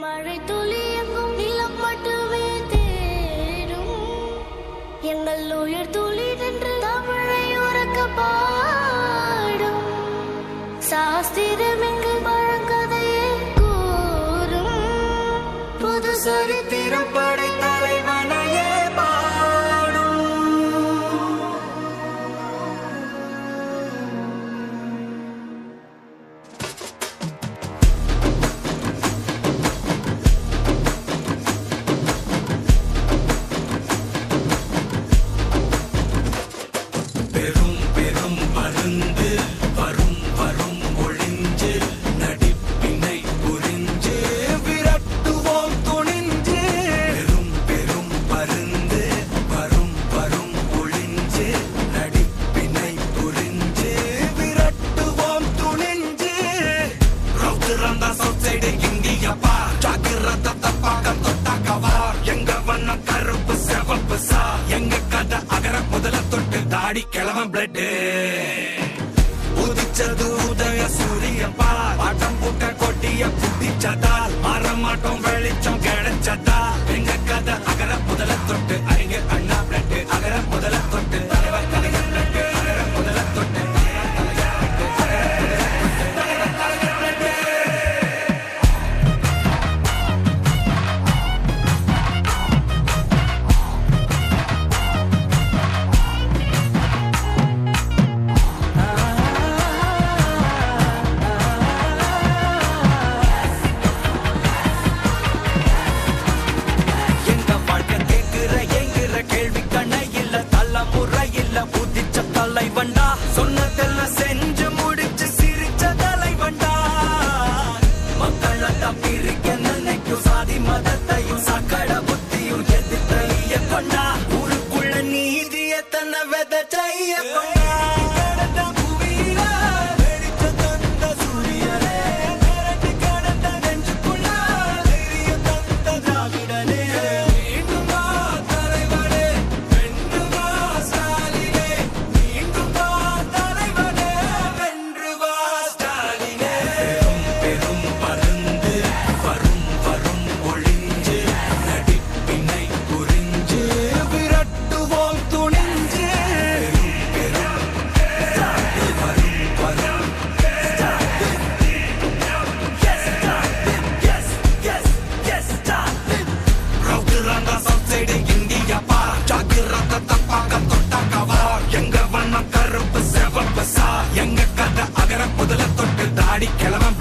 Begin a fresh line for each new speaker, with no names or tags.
மழை துளி எங்கும் நிலம் மட்டுமே தேடும் எங்கள் உயிர் துளி நின்று தமிழை உறக்க பாடும் சாஸ்திரம் எங்கு பழங்கதையே கூறும் புது சரித்திரம் படைத்த தலைவனையே கிழவன் பிளட் உதிச்சது உதய சூரியப்பா பாட்டம் பூட்ட கொட்டிய புட்டிச்சதால் மாறமாட்டோம் வெளிச்சம் கிடைச்சதா எங்க கதை அகர முதல தொட்டு அறிஞர் அண்ணா பிளட் அகர முதல தொட்டு தலைவர் கலைஞர் பிளட் அகர முதல தொட்டு தலைவண்டா சொன்னதெல்லாம் செஞ்சு முடிச்சு சிரிச்ச தலைவண்டா மக்கள பிரிக்க நினைக்கும் சாதி மதத்தையும் சக்கட புத்தியும் எதிர்த்தைய கொண்டா ஊருக்குள்ள நீதிய தன்னை விதைச்சைய கொண்டா எங்க கதை அகர முதல தொட்டு தாடி கிழவன்